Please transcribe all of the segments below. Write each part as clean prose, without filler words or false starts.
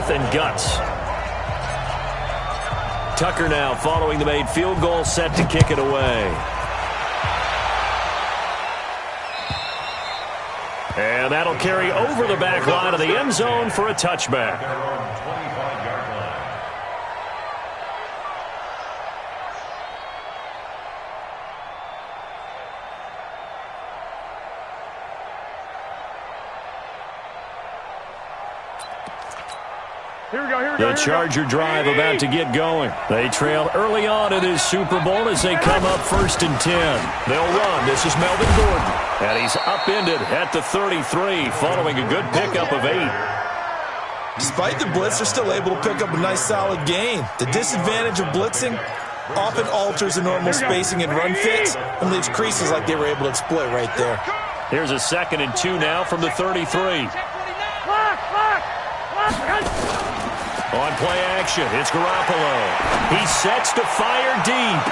strength and guts. Tucker now following the made field goal, set to kick it away. And that'll carry over the back line of the end zone for a touchback. The Charger drive about to get going. They trail early on in this Super Bowl as they come up 1st and 10. They'll run. This is Melvin Gordon. And he's upended at the 33 following a good pickup of 8. Despite the blitz, they're still able to pick up a nice solid gain. The disadvantage of blitzing often alters the normal spacing and run fits and leaves creases like they were able to exploit right there. Here's a 2nd and 2 now from the 33. On play action, it's Garoppolo. He sets to fire deep.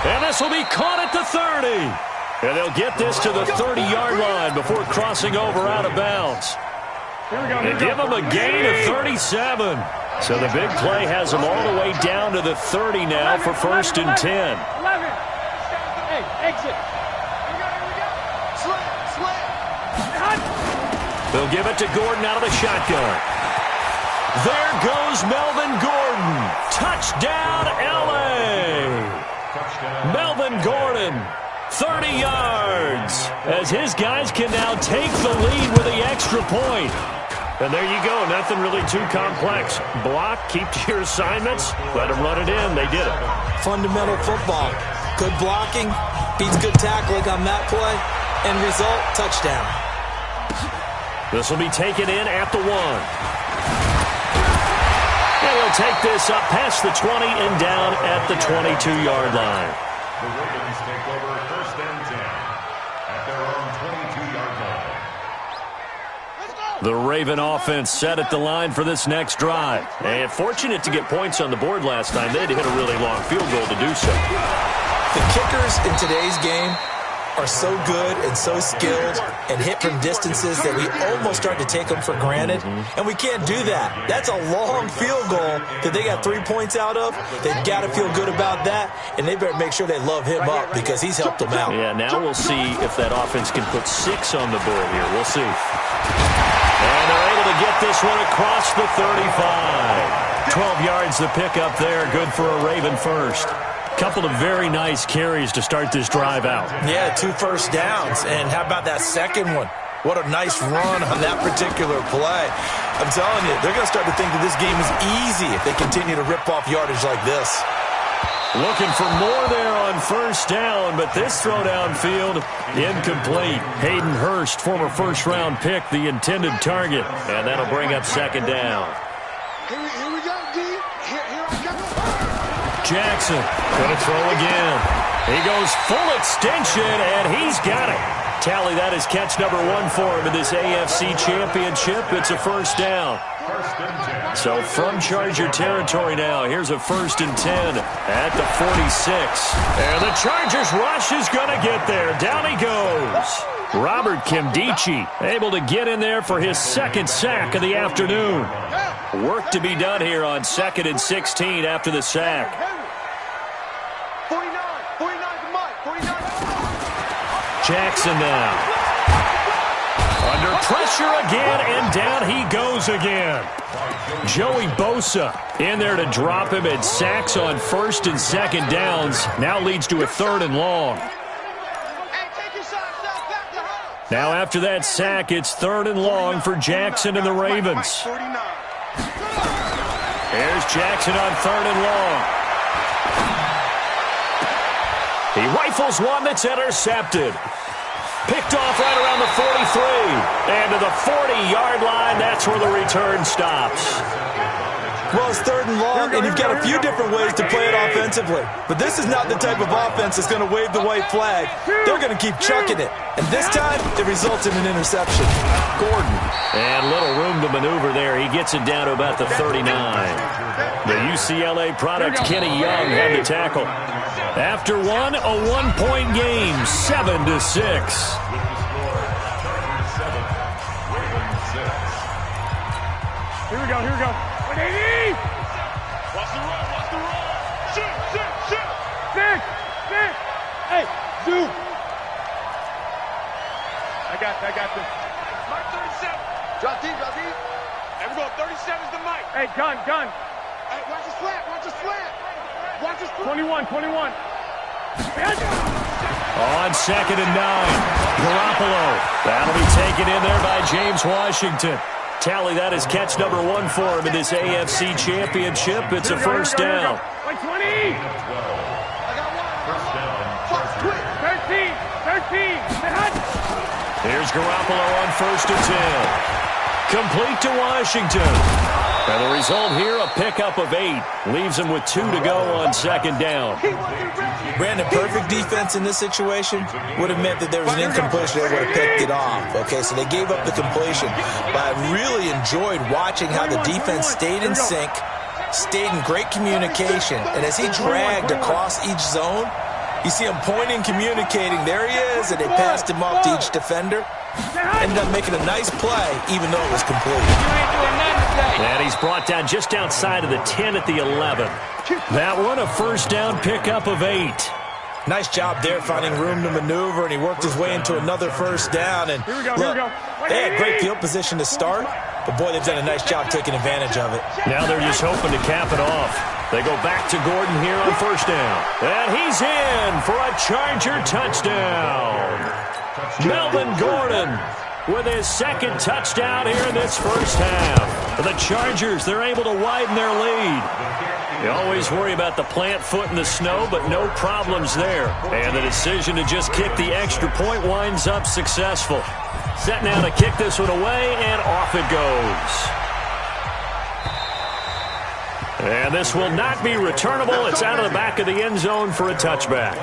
And this will be caught at the 30. And they'll get this to the 30-yard line before crossing over out of bounds. And give them a gain of 37. So the big play has them all the way down to the 30 now for 1st and 10. Hey, exit. They'll give it to Gordon out of the shotgun. There goes Melvin Gordon. Touchdown, L.A. Melvin Gordon, 30 yards, as his guys can now take the lead with the extra point. And there you go. Nothing really too complex. Block, keep to your assignments, let them run it in. They did it. Fundamental football. Good blocking, beats good tackling on that play, and result, touchdown. This will be taken in at the 1. And he'll take this up past the 20 and down at the 22-yard line. The Ravens take over 1st and 10 at their own 22-yard line. The Raven offense set at the line for this next drive. And fortunate to get points on the board last time. They had to hit a really long field goal to do so. The kickers in today's game are so good and so skilled and hit from distances that we almost start to take them for granted. And we can't do that. That's a long field goal that they got 3 points out of. They've got to feel good about that, and they better make sure they love him up because he's helped them out. Yeah, now we'll see if that offense can put 6 on the board here. We'll see. And they're able to get this one across the 35. 12 yards the pickup there. Good for a Raven first. Couple of very nice carries to start this drive out. Yeah, 2 first downs. And how about that second one? What a nice run on that particular play. I'm telling you, they're going to start to think that this game is easy if they continue to rip off yardage like this. Looking for more there on 1st down, but this throw downfield, incomplete. Hayden Hurst, former 1st-round pick, the intended target. And that'll bring up 2nd down. Here we go, D. Here I come. Jackson going to throw again. He goes full extension, and he's got it. Tally, that is catch number 1 for him in this AFC Championship. It's a 1st down. So from Charger territory now, here's a 1st and 10 at the 46. And the Chargers rush is going to get there. Down he goes. Robert Kimdichie able to get in there for his 2nd sack of the afternoon. Work to be done here on 2nd and 16 after the sack. 49 for Mike, 49. Jackson now. Under pressure again, and down he goes again. Joey Bosa in there to drop him, and sacks on 1st and 2nd downs. Now leads to a 3rd and long. Now after that sack, it's 3rd and long for Jackson and the Ravens. Here's Jackson on 3rd and long. He rifles one that's intercepted. Picked off right around the 43. And to the 40-yard line, that's where the return stops. Well, it's 3rd and long, and you've got a few different ways to play it offensively. But this is not the type of offense that's going to wave the white flag. They're going to keep chucking it. And this time, it results in an interception. Gordon. And little room to maneuver there. He gets it down to about the 39. The UCLA product, Kenny Young, had the tackle. After one, a 1-point game, 7-6. Here we go. 180. Watch the run. Watch the run. Shoot. Six. Hey, Zoo. I got this. Mark 37. Drop deep. Hey, we're going 37's the mic. Hey, gun. Hey, watch the slant. Watch the slant. 21. On 2nd and 9, Garoppolo. That'll be taken in there by James Washington. Tally that as catch number 1 for him in this AFC Championship. It's a first down. 20. Fox, quick. 13. Here's Garoppolo on 1st and 10. Complete to Washington. And the result here, a pickup of 8. Leaves him with 2 to go on 2nd down. Brandon, perfect defense in this situation would have meant that there was an incompletion. They would have picked it off. Okay, so they gave up the completion. But I really enjoyed watching how the defense stayed in sync, stayed in great communication. And as he dragged across each zone, you see him pointing, communicating. There he is, and they passed him off to each defender. Ended up making a nice play, even though it was complete. And he's brought down just outside of the 10 at the 11. That one, a first down pickup of 8. Nice job there finding room to maneuver, and he worked his way into another first down. And look, they had great field position to start, but boy, they've done a nice job taking advantage of it. Now they're just hoping to cap it off. They go back to Gordon here on first down. And he's in for a Charger touchdown. Melvin Gordon with his 2nd touchdown here in this first half. For the Chargers, they're able to widen their lead. You always worry about the plant foot in the snow, but no problems there. And the decision to just kick the extra point winds up successful. Set now to kick this one away, and off it goes. And this will not be returnable. It's out of the back of the end zone for a touchback.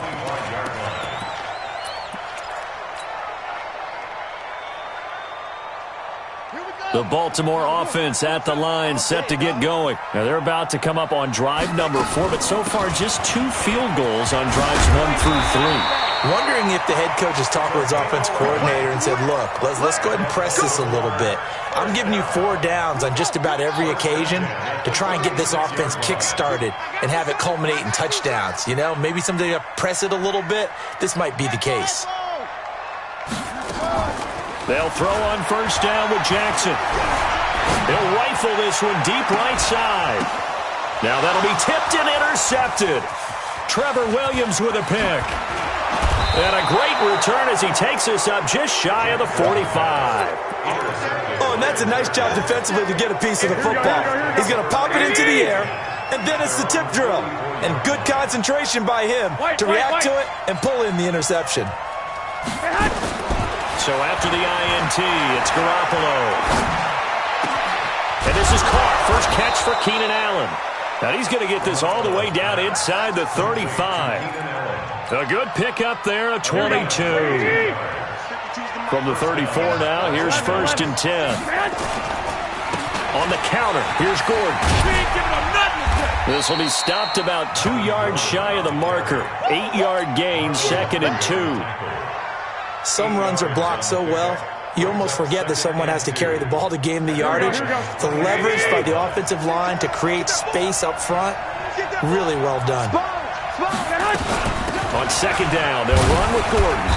The Baltimore offense at the line, set to get going. Now they're about to come up on drive number 4, but so far just 2 field goals on drives 1 through 3. Wondering if the head coach has talked with his offense coordinator and said, look, let's go ahead and press this a little bit. I'm giving you 4 downs on just about every occasion to try and get this offense kick-started and have it culminate in touchdowns. You know, maybe something to press it a little bit. This might be the case. They'll throw on first down with Jackson. He'll rifle this one deep right side. Now that'll be tipped and intercepted. Trevor Williams with a pick. And a great return as he takes us up just shy of the 45. Oh, and that's a nice job defensively to get a piece of the football. He's going to pop it into the air, and then it's the tip drill. And good concentration by him to react to it and pull in the interception. So after the INT, it's Garoppolo. And this is caught. First catch for Keenan Allen. Now he's going to get this all the way down inside the 35. A good pickup there, a 22. From the 34 now, here's 1st and 10. On the counter, here's Gordon. This will be stopped about 2 yards shy of the marker. 8-yard gain, 2nd and 2. Some runs are blocked so well, you almost forget that someone has to carry the ball to gain the yardage. The leverage by the offensive line to create space up front, really well done. On 2nd down, they'll run with Gordon.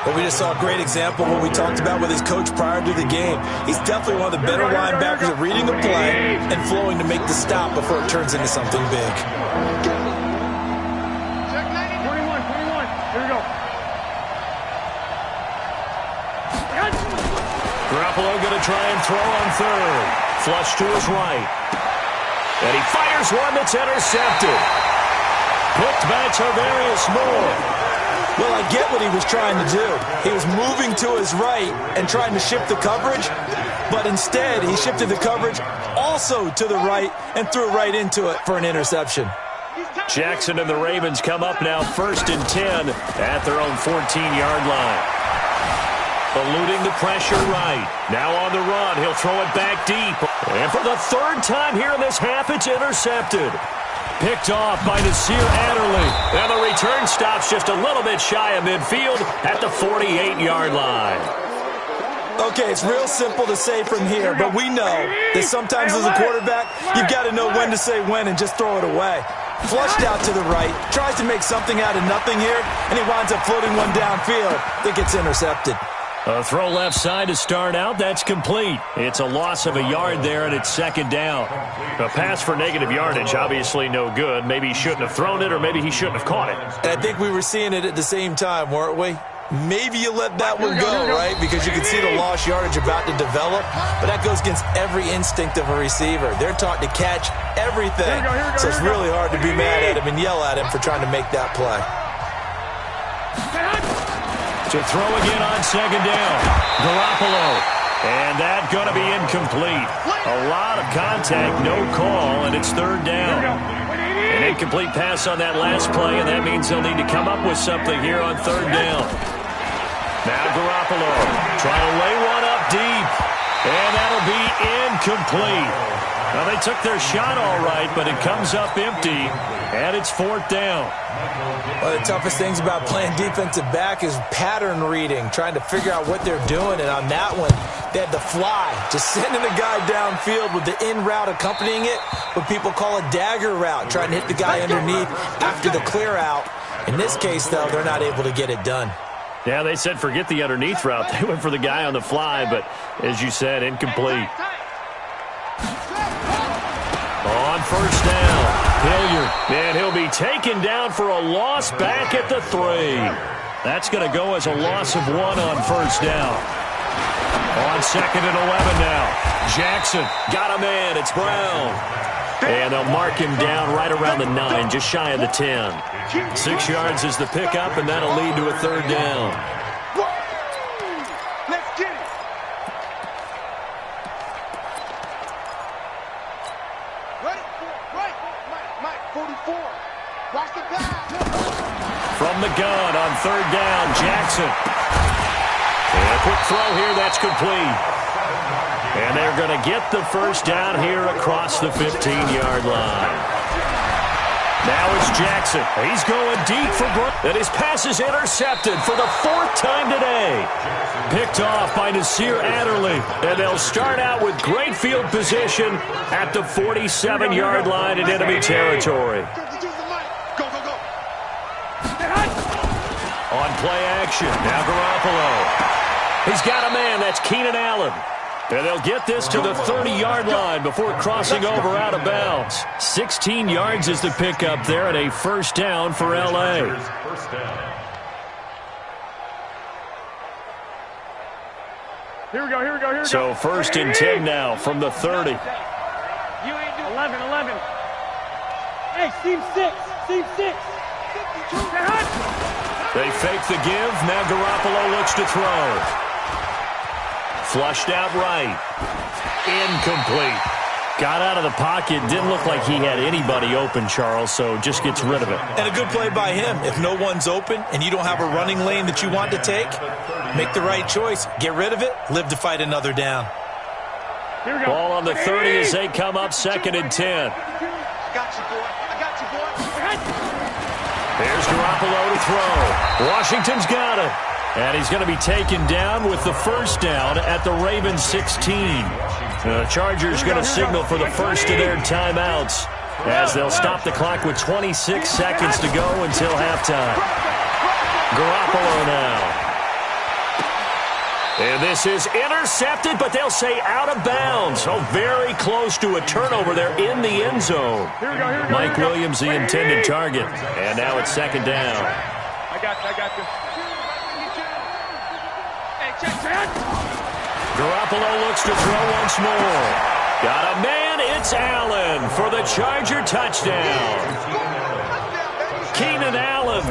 Well, we just saw a great example of what we talked about with his coach prior to the game. He's definitely one of the better linebackers at reading the play and flowing to make the stop before it turns into something big. Garoppolo going to try and throw on 3rd. Flush to his right. And he fires one that's intercepted. Picked by Tarvarius Moore. Well, I get what he was trying to do. He was moving to his right and trying to shift the coverage, but instead he shifted the coverage also to the right and threw right into it for an interception. Jackson and the Ravens come up now 1st and 10 at their own 14-yard line. Eluding the pressure right. Now on the run. He'll throw it back deep. And for the 3rd time here in this half, it's intercepted. Picked off by Nasir Adderley. And the return stops just a little bit shy of midfield at the 48-yard line. Okay, it's real simple to say from here, but we know that sometimes as a quarterback, you've got to know when to say when and just throw it away. Flushed out to the right, tries to make something out of nothing here, and he winds up floating one downfield that gets intercepted. A throw left side to start out. That's complete. It's a loss of a yard there, and it's second down. A pass for negative yardage, obviously no good. Maybe he shouldn't have thrown it, or maybe he shouldn't have caught it. And I think we were seeing it at the same time, weren't we? Maybe you let that one go, right? Because you can see the lost yardage about to develop, but that goes against every instinct of a receiver. They're taught to catch everything, so it's really hard to be mad at him and yell at him for trying to make that play. To throw again on second down, Garoppolo, and that's going to be incomplete. A lot of contact, no call, and it's third down. An incomplete pass on that last play, and that means they'll need to come up with something here on third down. Now Garoppolo trying to lay one up deep, and that'll be incomplete. Well, they took their shot all right, but it comes up empty, and it's fourth down. One of the toughest things about playing defensive back is pattern reading, trying to figure out what they're doing, and on that one, they had the fly, just sending the guy downfield with the in route accompanying it, what people call a dagger route, trying to hit the guy underneath after the clear out. In this case, though, they're not able to get it done. Yeah, they said forget the underneath route. They went for the guy on the fly, but as you said, incomplete. On first down, Hilliard, and he'll be taken down for a loss back at the 3. That's going to go as a loss of 1 on first down. On second and 11 now, Jackson got a man, it's Brown. And they'll mark him down right around the 9, just shy of the 10. 6 yards is the pickup, and that'll lead to a third down. Let's get it. Right. Mike, 44. Watch the pass. From the gun on third down, Jackson. And a quick throw here, that's complete. And they're going to get the first down here across the 15-yard line. Now it's Jackson. He's going deep for Brown. And his pass is intercepted for the 4th time today. Picked off by Nasir Adderley. And they'll start out with great field position at the 47-yard line in enemy territory. On play action, now Garoppolo. He's got a man, that's Keenan Allen. And they'll get this to the 30-yard line before crossing over out of bounds. 16 yards is the pickup there, and a first down for L.A. Here we go. So first and 10 now from the 30. 11. Hey, seam 6. They fake the give. Now Garoppolo looks to throw. Flushed out right. Incomplete. Got out of the pocket. Didn't look like he had anybody open, Charles, so just gets rid of it. And a good play by him. If no one's open and you don't have a running lane that you want to take, make the right choice. Get rid of it. Live to fight another down. Here we go. Ball on the 30 as they come up second and 10. I got you, boy. There's Garoppolo to throw. Washington's got it. And he's going to be taken down with the first down at the Ravens 16. The Chargers going to signal for the first of their timeouts as they'll stop the clock with 26 seconds to go until halftime. Garoppolo now. And this is intercepted, but they'll say out of bounds. Oh, very close to a turnover there in the end zone. Mike Williams, the intended target. And now it's second down. I got you. Garoppolo looks to throw once more. Got a man, it's Allen for the Charger touchdown. Keenan Allen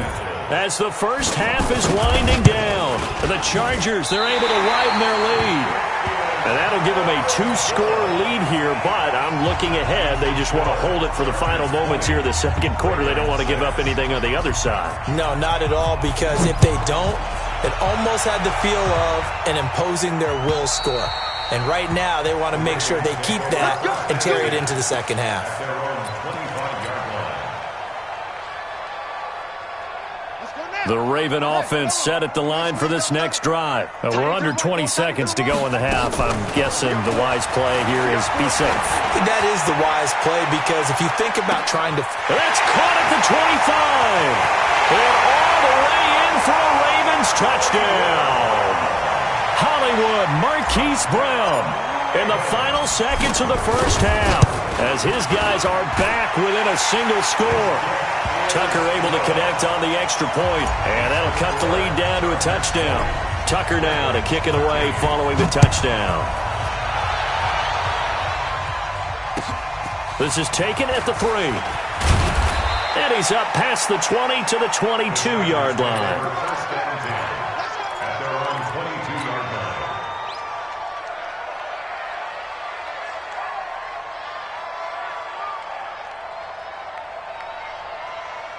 as the first half is winding down. The Chargers, they're able to widen their lead. And that'll give them a 2-score lead here, but I'm looking ahead. They just want to hold it for the final moments here of the second quarter. They don't want to give up anything on the other side. No, not at all, because if they don't, it almost had the feel of an imposing their will score. And right now, they want to make sure they keep that and carry it into the second half. The Raven offense set at the line for this next drive. We're under 20 seconds to go in the half. I'm guessing the wise play here is be safe. That is the wise play because if you think about trying to... That's caught at the 25. And all the way in for a Ravens touchdown. Hollywood Marquise Brown in the final seconds of the first half as his guys are back within a single score. Tucker able to connect on the extra point, and that'll cut the lead down to a touchdown. Tucker now to kick it away following the touchdown. This is taken at the 3. And he's up past the 20 to the 22-yard line.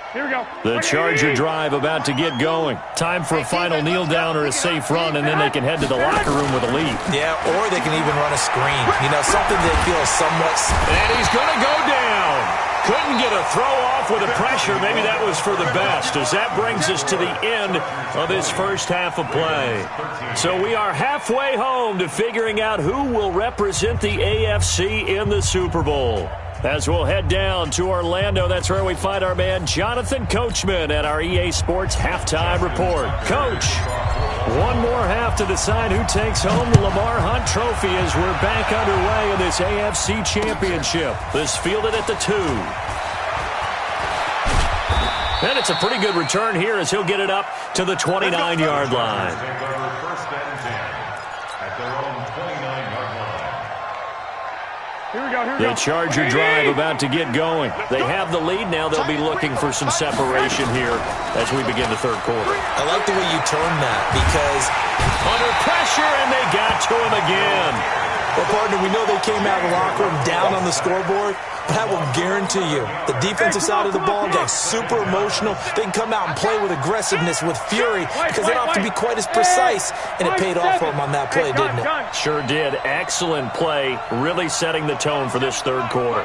Here we go. The Charger drive about to get going. Time for a final kneel down or a safe run, and then they can head to the locker room with a lead. Yeah, or they can even run a screen. You know, something they feel somewhat... And he's going to go down. Couldn't get a throw off with the pressure. Maybe that was for the best, as that brings us to the end of this first half of play. So we are halfway home to figuring out who will represent the AFC in the Super Bowl. As we'll head down to Orlando, that's where we find our man Jonathan Coachman at our EA Sports Halftime Report. Coach, one more half to decide who takes home the Lamar Hunt Trophy as we're back underway in this AFC Championship. This fielded at the 2. And it's a pretty good return here as he'll get it up to the 29-yard line. Here we go, here we The go. Charger drive about to get going. They have the lead now. They'll be looking for some separation here as we begin the third quarter. I like the way you turn that because... Under pressure, and they got to him again. Well, partner, we know they came out of the locker room down on the scoreboard, but I will guarantee you the defensive side of the ball got super emotional. They can come out and play with aggressiveness, with fury, because they don't have to be quite as precise, and it paid off for them on that play, didn't it? Sure did. Excellent play, really setting the tone for this third quarter.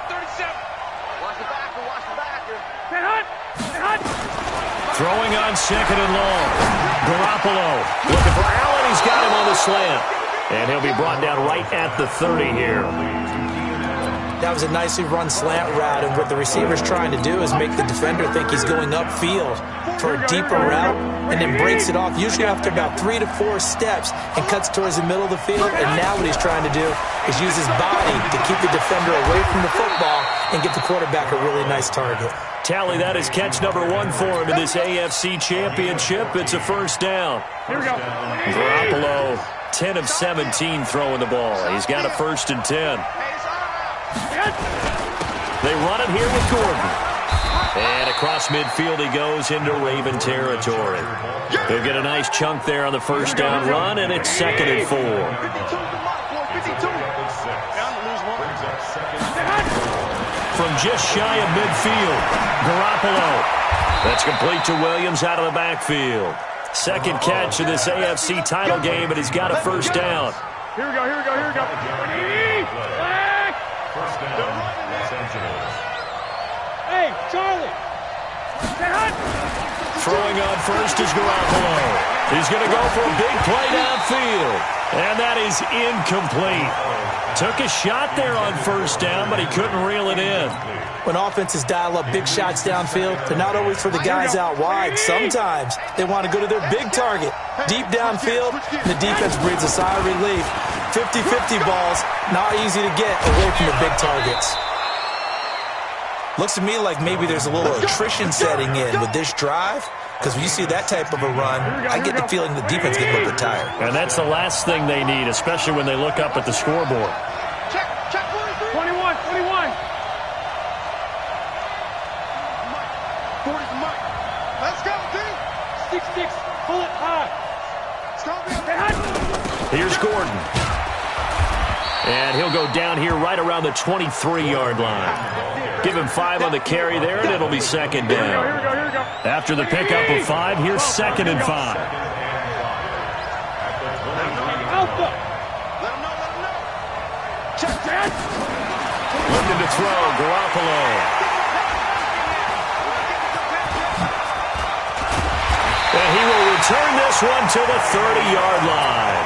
Throwing on second and long. Garoppolo looking for Allen. He's got him on the slant. And he'll be brought down right at the 30 here. That was a nicely run slant route, and what the receiver's trying to do is make the defender think he's going upfield for a deeper route, and then breaks it off, usually after about 3 to 4 steps, and cuts towards the middle of the field. And now what he's trying to do is use his body to keep the defender away from the football and get the quarterback a really nice target. Tally, that is catch number 1 for him in this AFC Championship. It's a first down. Here we go. Garoppolo, 10 of 17 throwing the ball. He's got a 1st and 10. They run it here with Gordon. And across midfield he goes into Raven territory. They'll get a nice chunk there on the first down run, and it's 2nd and 4. From just shy of midfield, Garoppolo. That's complete to Williams out of the backfield. Second catch of this AFC title game, and he's got a first down. Here we go, here we go, here we go. First down, Los Angeles. Hey, Charlie. Throwing on first is Garoppolo. He's going to go for a big play downfield. And that is incomplete. Took a shot there on first down, but he couldn't reel it in. When offenses dial up big shots downfield, they're not always for the guys out wide. Sometimes they want to go to their big target. Deep downfield, and the defense breathes a sigh of relief. 50-50 balls, not easy to get away from the big targets. Looks to me like maybe there's a little attrition setting in with this drive, because when you see that type of a run, I get the feeling the defense gets a little bit tired. And that's the last thing they need, especially when they look up at the scoreboard. Check 21, 21. 40's Mike. Let's go, D. 6-6, pull it high. Here's Gordon. And he'll go down here right around the 23-yard line. Give him 5 on the carry there, and it'll be 2nd down. Here we go, here we go. After the pickup of 5, here's 2nd and 5. Alpha. Let him know. Check that. Looking to throw, Garoppolo. And he will return this one to the 30-yard line.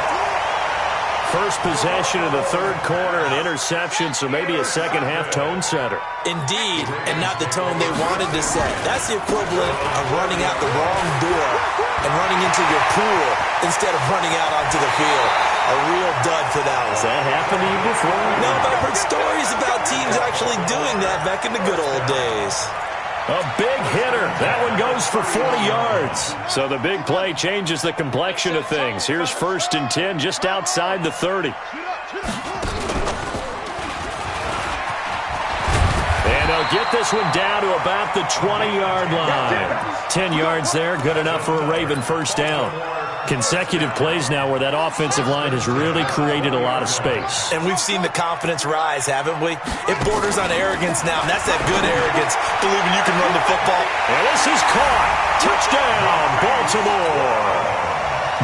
First possession of the third quarter, an interception, so maybe a second-half tone setter. Indeed, and not the tone they wanted to set. That's the equivalent of running out the wrong door and running into your pool instead of running out onto the field. A real dud for that one. Has that happened to you before? No, but I've heard stories about teams actually doing that back in the good old days. A big hitter. That one goes for 40 yards. So the big play changes the complexion of things. Here's 1st and 10 just outside the 30. And they'll get this one down to about the 20-yard line. 10 yards there, good enough for a Raven first down. Consecutive plays now where that offensive line has really created a lot of space. And we've seen the confidence rise, haven't we? It borders on arrogance now, and that's that good arrogance, believing you can run the football. And this is caught. Touchdown, Baltimore.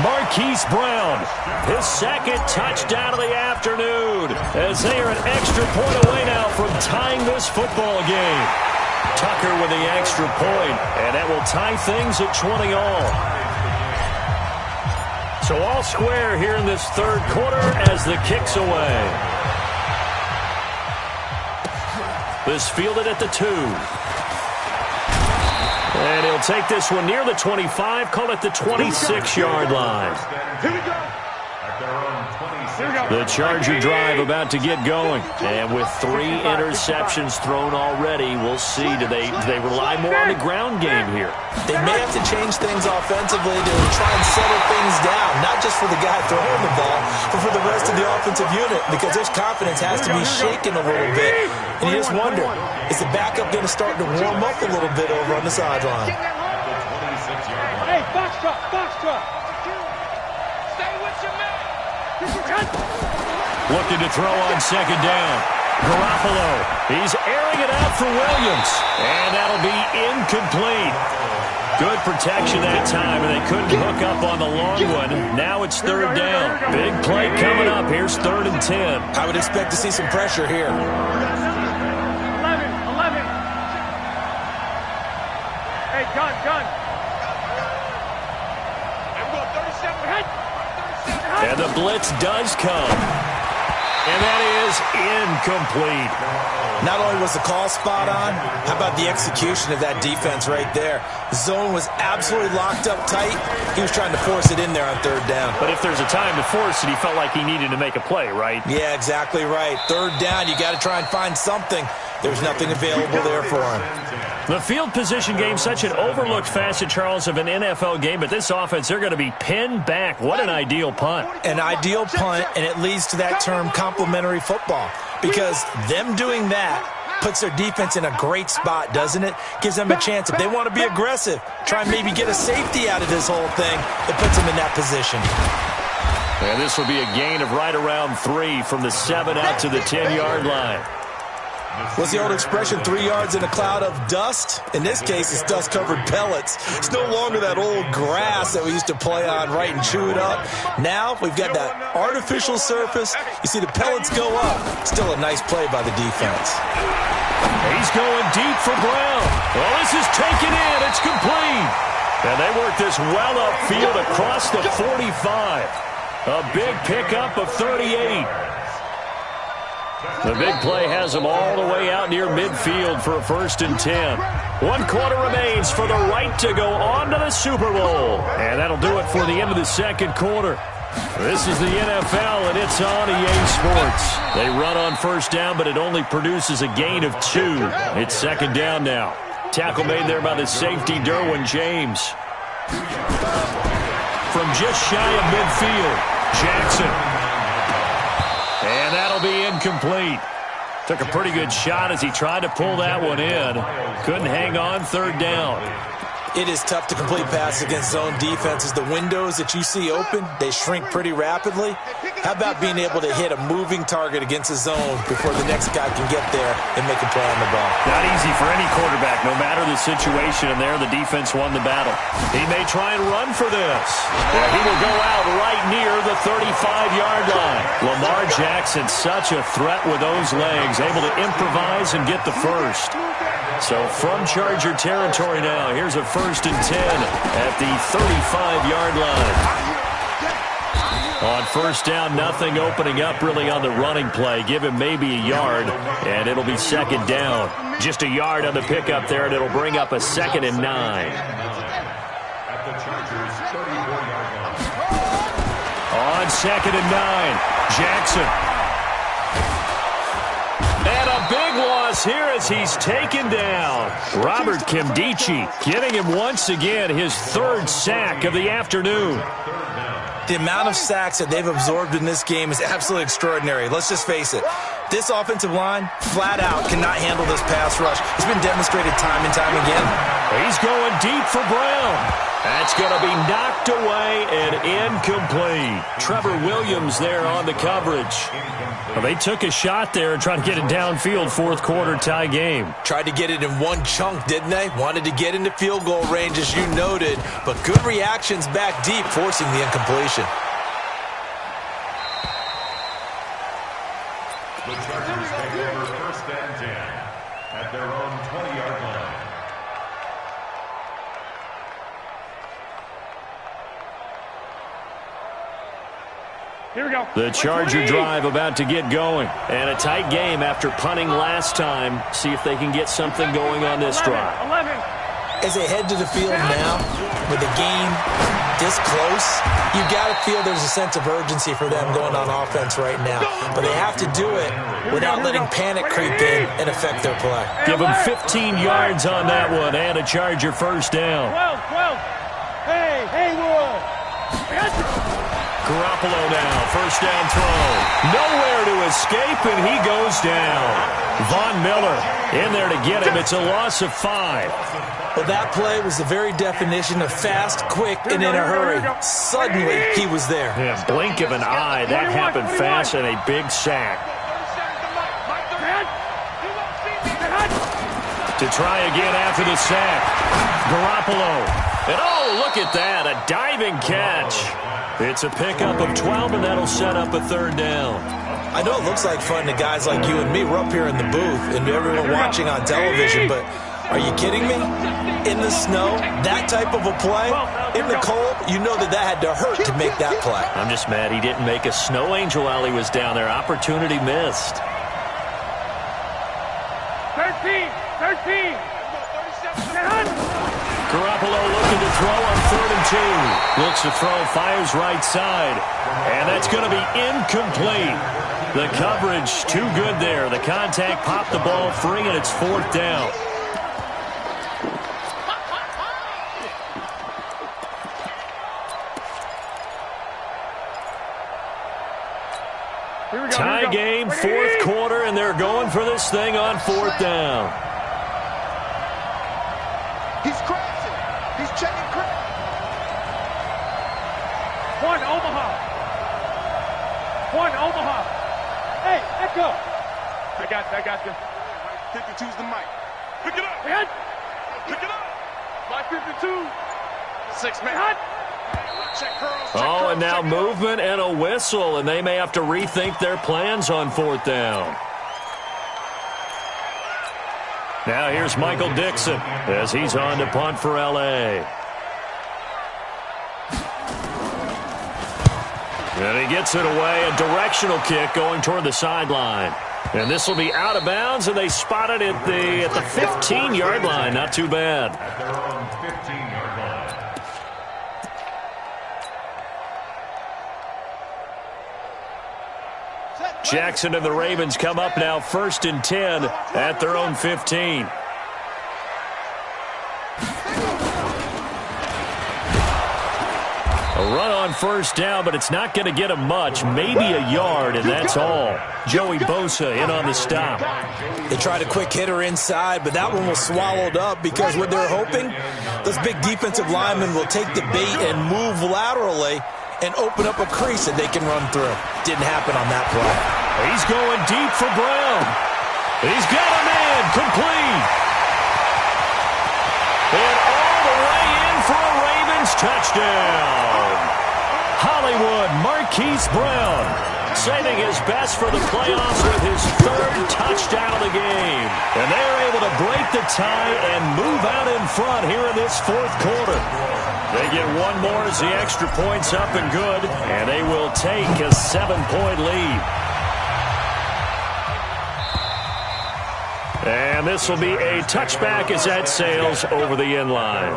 Marquise Brown, his second touchdown of the afternoon, as they are an extra point away now from tying this football game. Tucker with the extra point, and that will tie things at 20 all. So all square here in this third quarter as the kick's away. This fielded at the 2. And he'll take this one near the 25, call it the 26-yard line. Here we go. The Charger drive about to get going. And with 3 interceptions thrown already, we'll see. Do they rely more on the ground game here? They may have to change things offensively to try and settle things down, not just for the guy throwing the ball, but for the rest of the offensive unit, because their confidence has to be shaken a little bit. And you just wonder, is the backup going to start to warm up a little bit over on the sideline? Hey, box truck, box truck. Stay with your man. Looking to throw on second down. Garoppolo, he's airing it out for Williams. And that'll be incomplete. Good protection that time, and they couldn't hook up on the long one. Now it's third down. Big play coming up. Here's 3rd and 10. I would expect to see some pressure here. 11. Hey, gun. I'm going 37. And the blitz does come. And that is incomplete. Not only was the call spot on, how about the execution of that defense right there? The zone was absolutely locked up tight. He was trying to force it in there on third down. But if there's a time to force it, he felt like he needed to make a play, right? Yeah, exactly right. Third down, you got to try and find something. There's nothing available there for him. The field position game, such an overlooked facet, Charles, of an NFL game, but this offense, they're going to be pinned back. What an ideal punt. An ideal punt, and it leads to that term complementary football, because them doing that puts their defense in a great spot, doesn't it? Gives them a chance. If they want to be aggressive, try and maybe get a safety out of this whole thing, it puts them in that position. And this will be a gain of right around 3 from the 7 out to the 10-yard line. What's the old expression, 3 yards in a cloud of dust? In this case, it's dust-covered pellets. It's no longer that old grass that we used to play on, right, and chew it up. Now, we've got that artificial surface. You see the pellets go up. Still a nice play by the defense. He's going deep for Brown. Well, this is taken in. It's complete. And they work this well upfield across the 45. A big pickup of 38. The big play has them all the way out near midfield for a 1st and 10. 1 quarter remains for the right to go on to the Super Bowl. And that'll do it for the end of the second quarter. This is the NFL, and it's on EA Sports. They run on first down, but it only produces a gain of 2. It's second down now. Tackle made there by the safety, Derwin James. From just shy of midfield, Jackson. And that'll be incomplete. Took a pretty good shot as he tried to pull that one in. Couldn't hang on, third down. It is tough to complete passes against zone defenses. The windows that you see open, they shrink pretty rapidly. How about being able to hit a moving target against a zone before the next guy can get there and make a play on the ball? Not easy for any quarterback, no matter the situation, and there the defense won the battle. He may try and run for this. Yeah, he will go out right near the 35-yard line. Lamar Jackson, such a threat with those legs, able to improvise and get the first. So from Charger territory now, here's a 1st first and 10 at the 35-yard line. On first down, nothing opening up really on the running play. Give him maybe a yard, and it'll be second down. Just a yard on the pickup there, and it'll bring up a 2nd and 9. On 2nd and 9, Jackson. And a big loss here as he's taken down. Robert Kimdichie getting him once again his 3rd sack of the afternoon. The amount of sacks that they've absorbed in this game is absolutely extraordinary. Let's just face it. This offensive line, flat out, cannot handle this pass rush. It's been demonstrated time and time again. He's going deep for Brown. That's going to be knocked away and incomplete. Trevor Williams there on the coverage. Well, they took a shot there and tried to get it downfield, 4th quarter tie game. Tried to get it in one chunk, didn't they? Wanted to get into field goal range, as you noted, but good reactions back deep, forcing the incompletion. The Chargers take over first and 10 at their own 20-yard line. Here we go. The Charger drive about to get going. And a tight game after punting last time. See if they can get something going on this drive. 11. As they head to the field now, with the game this close, you've got to feel there's a sense of urgency for them going on offense right now. But they have to do it without letting panic creep in and affect their play. Give them 15 yards on that one and a Charger first down. 12. Hey, Haywood. Garoppolo now, first down throw. Nowhere to escape, and he goes down. Von Miller in there to get him. It's a loss of 5. Well, that play was the very definition of fast, quick, and in a hurry. Suddenly, he was there. Yeah, blink of an eye. That happened fast and a big sack. To try again after the sack. Garoppolo. And oh, look at that, a diving catch. It's a pickup of 12, and that'll set up a 3rd down. I know it looks like fun to guys like you and me. We're up here in the booth and everyone watching on television, but are you kidding me? In the snow, that type of a play, in the cold, you know that had to hurt to make that play. I'm just mad he didn't make a snow angel while he was down there. Opportunity missed. 13. Garoppolo looking to throw on 3rd and 2. Looks to throw, fires right side. And that's going to be incomplete. The coverage too good there. The contact popped the ball free, and it's 4th down. Tie game, 4th quarter, and they're going for this thing on 4th down. He's crashing. He's checking crash. 1 Omaha. Hey, echo. I got you. 52's the mic. Pick it up. Pick it up. My 52. 6 man. Check curls. Oh, and now movement and a whistle, and they may have to rethink their plans on 4th down. Now here's Michael Dixon as he's on to punt for L.A. And he gets it away, a directional kick going toward the sideline. And this will be out of bounds, and they spot it at the 15-yard line. Not too bad. At their own 15-yard line. Jackson and the Ravens come up now 1st and 10 at their own 15. A run on first down, but it's not going to get him much. Maybe a yard, and that's all. Joey Bosa in on the stop. They tried a quick hitter inside, but that one was swallowed up because what they're hoping, those big defensive linemen will take the bait and move laterally and open up a crease that they can run through. Didn't happen on that play. He's going deep for Brown. He's got a man, complete. And all the way in for a Ravens touchdown. Hollywood Marquise Brown saving his best for the playoffs with his 3rd touchdown of the game. And they're able to break the tie and move out in front here in this fourth quarter. They get one more as the extra point's up and good, and they will take a 7-point lead. And this will be a touchback as that sails over the end line.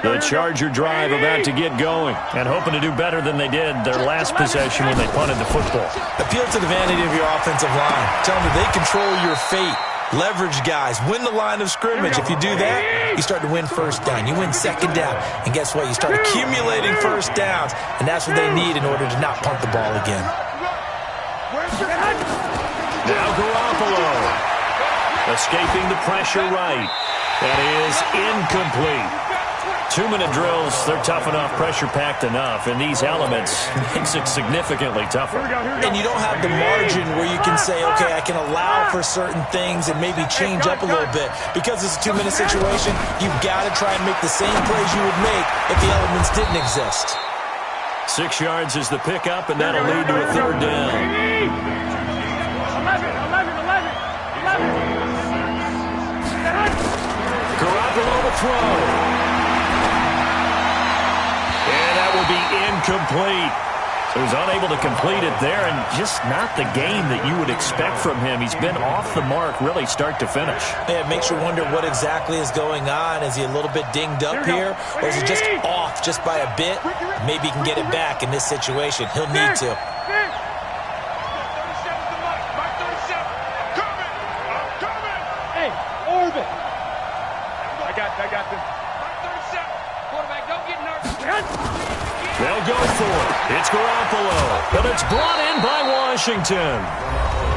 The Charger drive about to get going and hoping to do better than they did their last possession when they punted the football. Appeal to the vanity of your offensive line. Tell them that they control your fate. Leverage guys. Win the line of scrimmage. If you do that, you start to win first down. You win second down. And guess what? You start accumulating first downs. And that's what they need in order to not punt the ball again. Now Garoppolo. Escaping the pressure right. That is incomplete. 2-minute drills, they're tough enough, pressure-packed enough, and these elements makes it significantly tougher. And you don't have the margin where you can say, okay, I can allow for certain things and maybe change up a little bit. Because it's a 2-minute situation, you've got to try and make the same plays you would make if the elements didn't exist. 6 yards is the pickup, and that'll lead to a third down. 11. Garoppolo to throw. And that will be incomplete. So he's unable to complete it there, and just not the game that you would expect from him. He's been off the mark really start to finish. Yeah, it makes you wonder what exactly is going on. Is he a little bit dinged up here, or is he just off just by a bit? Maybe he can get it back in this situation. He'll need to. Hey, Orbit. I got this. 37. Quarterback, don't get nervous. They'll go for it. It's Garoppolo, but it's brought in by Washington.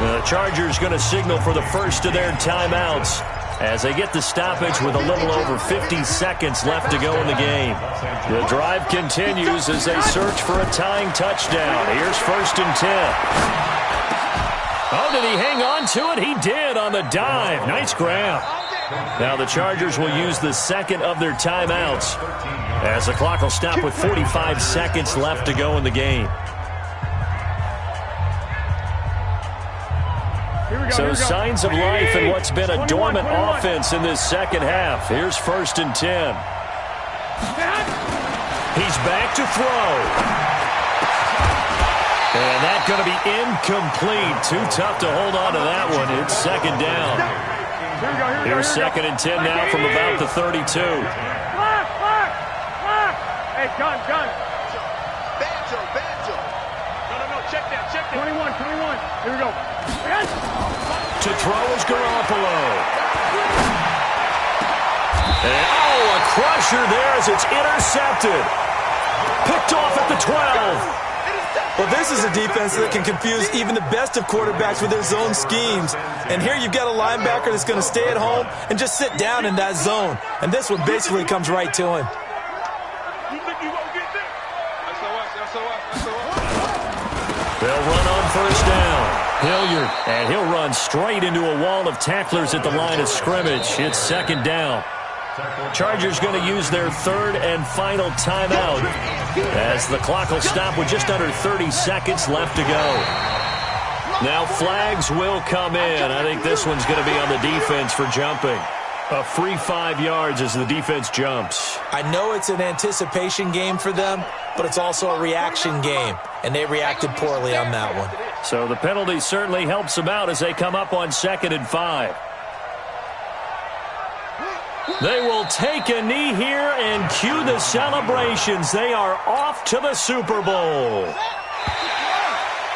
The Chargers going to signal for the first of their timeouts as they get the stoppage with a little over 50 seconds left to go in the game. The drive continues as they search for a tying touchdown. Here's 1st and 10. Oh, did he hang on to it? He did on the dive. Nice grab. Now the Chargers will use the second of their timeouts as the clock will stop with 45 seconds left to go in the game. So signs of life in what's been a dormant offense in this second half. Here's 1st and 10. He's back to throw. And that's going to be incomplete. Too tough to hold on to that one. It's second down. Here's 2nd and 10 now from about the 32. Hey, gun. Banjo. No, check that. 21. Here we go. To throw is Garoppolo. And, a crusher there as it's intercepted. Picked off at the 12. Well, this is a defense that can confuse even the best of quarterbacks with their zone schemes. And here you've got a linebacker that's going to stay at home and just sit down in that zone. And this one basically comes right to him. They'll run on 1st down. Hilliard, and he'll run straight into a wall of tacklers at the line of scrimmage. It's 2nd down. Chargers going to use their 3rd and final timeout as the clock will stop with just under 30 seconds left to go. Now flags will come in. I think this one's going to be on the defense for jumping. A free 5 yards as the defense jumps. I know it's an anticipation game for them, but it's also a reaction game, and they reacted poorly on that one. So the penalty certainly helps them out as they come up on 2nd and 5. They will take a knee here and cue the celebrations. They are off to the Super Bowl.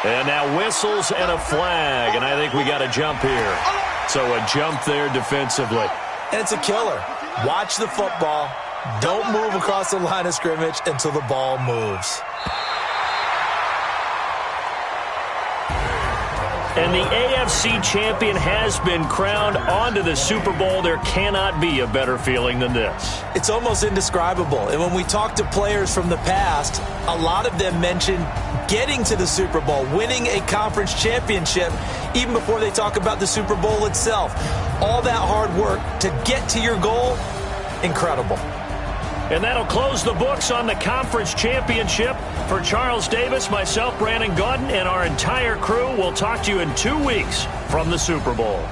And now whistles and a flag, and I think we got a jump here. So a jump there defensively. And it's a killer. Watch the football. Don't move across the line of scrimmage until the ball moves. And the AFC champion has been crowned onto the Super Bowl. There cannot be a better feeling than this. It's almost indescribable. And when we talk to players from the past, a lot of them mention getting to the Super Bowl, winning a conference championship, even before they talk about the Super Bowl itself. All that hard work to get to your goal, incredible. And that'll close the books on the conference championship. For Charles Davis, myself, Brandon Gaudin, and our entire crew, we'll talk to you in 2 weeks from the Super Bowl.